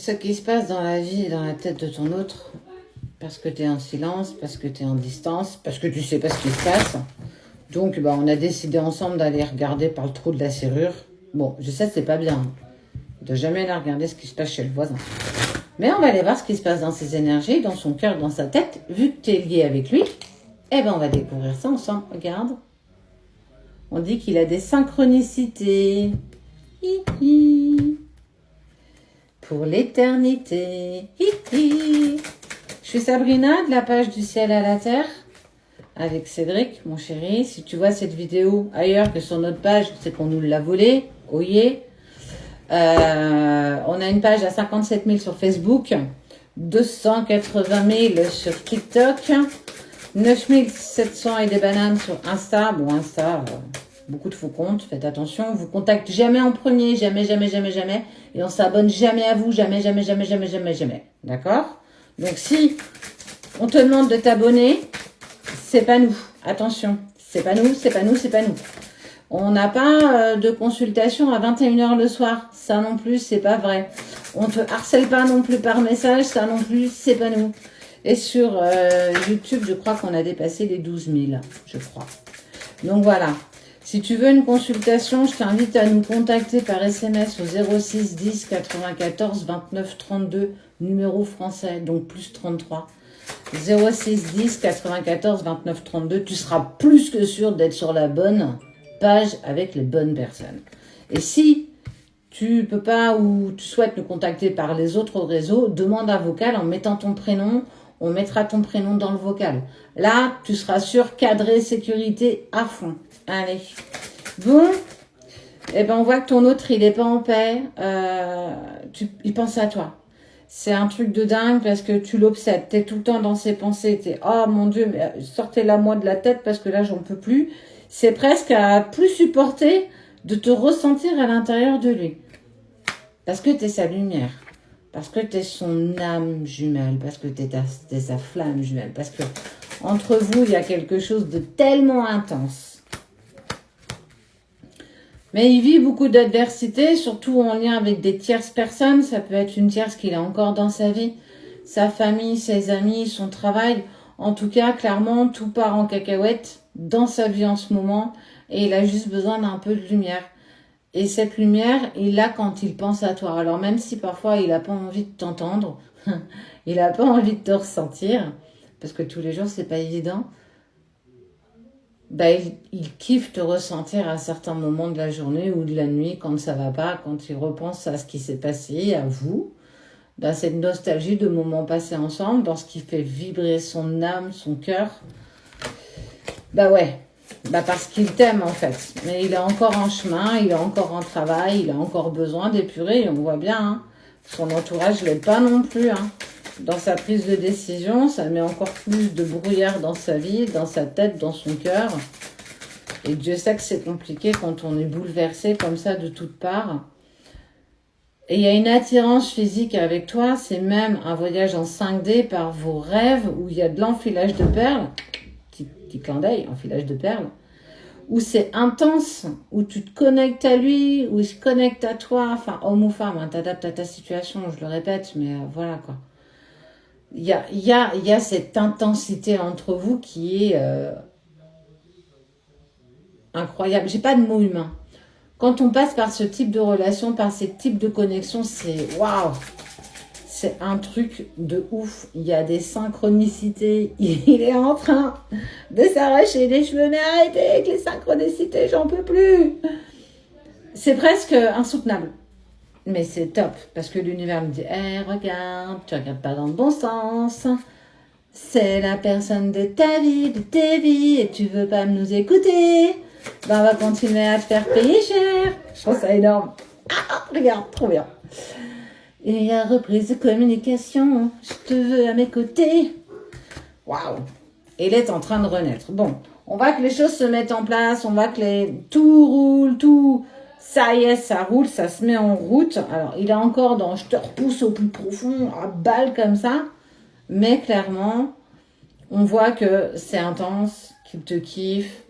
ce qui se passe dans la vie et dans la tête de ton autre, parce que tu es en silence, parce que tu es en distance, parce que tu sais pas ce qui se passe. Donc, on a décidé ensemble d'aller regarder par le trou de la serrure. Bon, je sais que c'est pas bien, hein, de jamais aller regarder ce qui se passe chez le voisin. Mais on va aller voir ce qui se passe dans ses énergies, dans son cœur, dans sa tête. Vu que tu es lié avec lui, on va découvrir ça ensemble. Regarde. On dit qu'il a des synchronicités. Hi-hi. Pour l'éternité. Hi-hi. Je suis Sabrina de la page du ciel à la terre. Avec Cédric, mon chéri. Si tu vois cette vidéo ailleurs que sur notre page, c'est qu'on nous l'a volée. Oyez. On a une page à 57 000 sur Facebook, 280 000 sur TikTok, 9 700 et des bananes sur Insta. Bon, Insta, beaucoup de faux comptes, faites attention. On vous contacte jamais en premier, jamais, jamais, jamais, jamais. Et on s'abonne jamais à vous, jamais, jamais, jamais, jamais, jamais, jamais. D'accord? Donc si on te demande de t'abonner, c'est pas nous. Attention, c'est pas nous, c'est pas nous, c'est pas nous. On n'a pas de consultation à 21h le soir. Ça non plus, c'est pas vrai. On te harcèle pas non plus par message. Ça non plus, c'est pas nous. Et sur YouTube, je crois qu'on a dépassé les 12 000, je crois. Donc voilà. Si tu veux une consultation, je t'invite à nous contacter par SMS au 06 10 94 29 32, numéro français, donc plus 33. 06 10 94 29 32. Tu seras plus que sûr d'être sur la bonne page avec les bonnes personnes. Et si tu peux pas ou tu souhaites nous contacter par les autres réseaux, demande un vocal en mettant ton prénom. On mettra ton prénom dans le vocal. Là, tu seras sûr, cadré, sécurité à fond. Allez. Bon, on voit que ton autre, il est pas en paix. Il pense à toi. C'est un truc de dingue parce que tu l'obsèdes. Tu es tout le temps dans ses pensées. Tu es, oh mon Dieu, mais sortez-la moi de la tête parce que là, j'en peux plus. C'est presque à plus supporter de te ressentir à l'intérieur de lui. Parce que tu es sa lumière. Parce que tu es son âme jumelle. Parce que tu es sa flamme jumelle. Parce que entre vous, il y a quelque chose de tellement intense. Mais il vit beaucoup d'adversités, surtout en lien avec des tierces personnes. Ça peut être une tierce qu'il a encore dans sa vie. Sa famille, ses amis, son travail. En tout cas, clairement, tout part en cacahuète dans sa vie en ce moment. Et il a juste besoin d'un peu de lumière. Et cette lumière, il l'a quand il pense à toi. Alors même si parfois il n'a pas envie de t'entendre, il n'a pas envie de te ressentir, parce que tous les jours, c'est pas évident, il kiffe te ressentir à certains moments de la journée ou de la nuit quand ça va pas, quand il repense à ce qui s'est passé, à vous. Cette nostalgie de moments passés ensemble, dans ce qui fait vibrer son âme, son cœur. Ouais. Parce qu'il t'aime en fait. Mais il est encore en chemin, il est encore en travail, il a encore besoin d'épurer, on voit bien. Hein. Son entourage ne l'aide pas non plus. Hein. Dans sa prise de décision, ça met encore plus de brouillard dans sa vie, dans sa tête, dans son cœur. Et Dieu sait que c'est compliqué quand on est bouleversé comme ça de toutes parts. Et il y a une attirance physique avec toi, c'est même un voyage en 5D par vos rêves où il y a de l'enfilage de perles. Petit clin d'œil, enfilage de perles, où c'est intense, où tu te connectes à lui, où il se connecte à toi, enfin homme ou femme, hein, t'adaptes à ta situation, je le répète, mais voilà quoi. Il y a cette intensité entre vous qui est incroyable. J'ai pas de mots humains. Quand on passe par ce type de relation, par ces types de connexions, c'est waouh! C'est un truc de ouf. Il y a des synchronicités. Il est en train de s'arracher les cheveux. Mais arrêtez avec les synchronicités, j'en peux plus. C'est presque insoutenable. Mais c'est top. Parce que l'univers me dit, regarde, tu regardes pas dans le bon sens. C'est la personne de ta vie, de tes vies. Et tu veux pas nous écouter. On va continuer à te faire payer cher. Je trouve ça énorme. Regarde, trop bien. Et la reprise de communication, je te veux à mes côtés. Waouh! Et il est en train de renaître. Bon, on voit que les choses se mettent en place, on voit que tout roule, tout... Ça y est, ça roule, ça se met en route. Alors, il est encore dans « je te repousse au plus profond », à balle comme ça. Mais clairement, on voit que c'est intense, qu'il te kiffe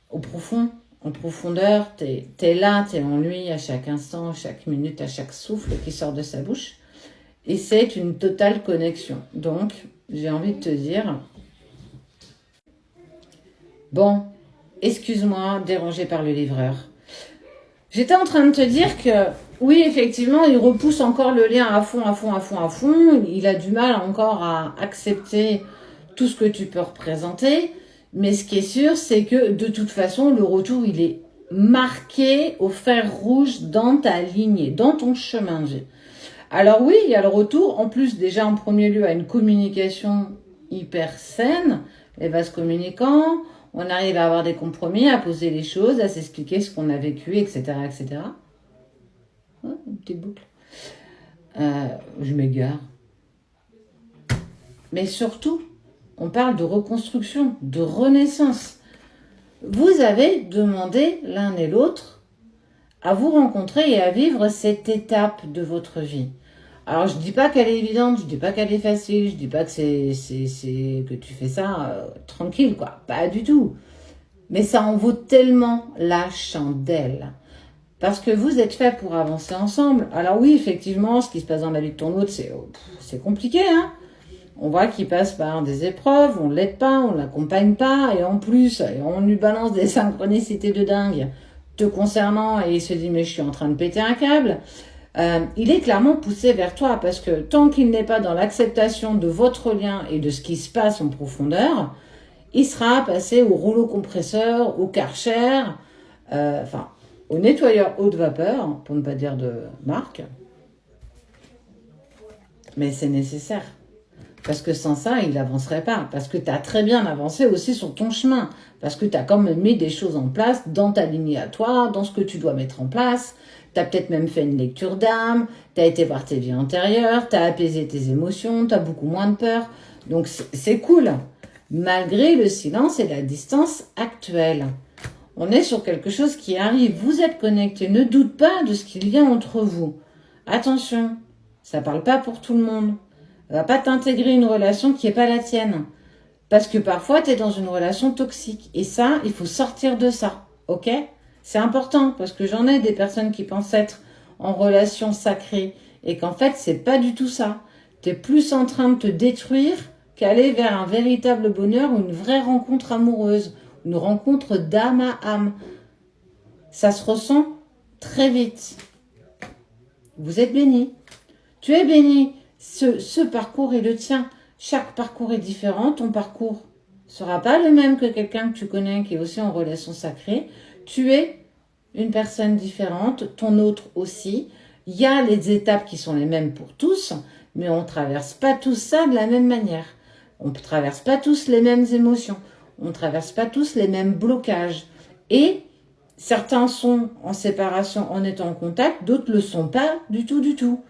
au profond. en profondeur, t'es là, t'es en lui à chaque instant, à chaque minute, à chaque souffle qui sort de sa bouche. Et c'est une totale connexion. Donc, j'ai envie de te dire, bon, excuse-moi, dérangé par le livreur. J'étais en train de te dire que, oui, effectivement, il repousse encore le lien à fond, à fond, à fond, à fond. Il a du mal encore à accepter tout ce que tu peux représenter. Mais ce qui est sûr, c'est que de toute façon, le retour, il est marqué au fer rouge dans ta lignée, dans ton chemin de vie. Alors oui, il y a le retour. En plus, déjà en premier lieu, à une communication hyper saine, les vases communicants. On arrive à avoir des compromis, à poser les choses, à s'expliquer ce qu'on a vécu, etc., etc. Oh, une petite boucle. Je m'égare. Mais surtout, on parle de reconstruction, de renaissance. Vous avez demandé l'un et l'autre à vous rencontrer et à vivre cette étape de votre vie. Alors, je dis pas qu'elle est évidente, je dis pas qu'elle est facile, je dis pas que que tu fais ça tranquille, quoi. Pas du tout. Mais ça en vaut tellement la chandelle. Parce que vous êtes faits pour avancer ensemble. Alors oui, effectivement, ce qui se passe dans la vie de ton autre, c'est compliqué, hein. On voit qu'il passe par des épreuves, on ne l'aide pas, on ne l'accompagne pas, et en plus, on lui balance des synchronicités de dingue te concernant, et il se dit, mais je suis en train de péter un câble. Il est clairement poussé vers toi, parce que tant qu'il n'est pas dans l'acceptation de votre lien et de ce qui se passe en profondeur, il sera passé au rouleau compresseur, au Karcher, au nettoyeur haute vapeur, pour ne pas dire de marque. Mais c'est nécessaire. Parce que sans ça, il n'avancerait pas. Parce que tu as très bien avancé aussi sur ton chemin. Parce que tu as quand même mis des choses en place dans ta lignée à toi, dans ce que tu dois mettre en place. Tu as peut-être même fait une lecture d'âme, tu as été voir tes vies antérieures, tu as apaisé tes émotions, tu as beaucoup moins de peur. Donc c'est cool. Malgré le silence et la distance actuelle. On est sur quelque chose qui arrive. Vous êtes connectés. Ne doute pas de ce qu'il y a entre vous. Attention, ça ne parle pas pour tout le monde. Va pas t'intégrer une relation qui n'est pas la tienne. Parce que parfois, tu es dans une relation toxique. Et ça, il faut sortir de ça. Ok ? C'est important parce que j'en ai des personnes qui pensent être en relation sacrée et qu'en fait, c'est pas du tout ça. Tu es plus en train de te détruire qu'aller vers un véritable bonheur ou une vraie rencontre amoureuse, une rencontre d'âme à âme. Ça se ressent très vite. Vous êtes bénis. Tu es béni. Ce parcours est le tien. Chaque parcours est différent. Ton parcours ne sera pas le même que quelqu'un que tu connais qui est aussi en relation sacrée. Tu es une personne différente, ton autre aussi. Il y a les étapes qui sont les mêmes pour tous, mais on ne traverse pas tous ça de la même manière. On ne traverse pas tous les mêmes émotions. On ne traverse pas tous les mêmes blocages. Et certains sont en séparation en étant en contact, d'autres ne le sont pas du tout, du tout.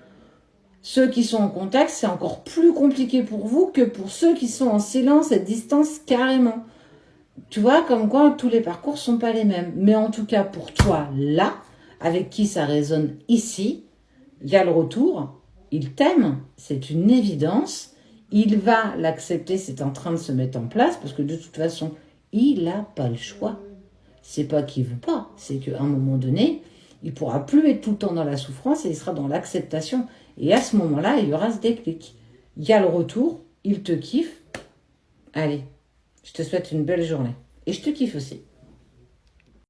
Ceux qui sont en contact, c'est encore plus compliqué pour vous que pour ceux qui sont en silence et distance carrément. Tu vois, comme quoi tous les parcours ne sont pas les mêmes. Mais en tout cas, pour toi, là, avec qui ça résonne ici, il y a le retour. Il t'aime, c'est une évidence. Il va l'accepter, c'est en train de se mettre en place, parce que de toute façon, il n'a pas le choix. C'est pas qu'il ne veut pas, c'est qu'à un moment donné, il ne pourra plus être tout le temps dans la souffrance et il sera dans l'acceptation. Et à ce moment-là, il y aura ce déclic. Il y a le retour, il te kiffe. Allez, je te souhaite une belle journée. Et je te kiffe aussi.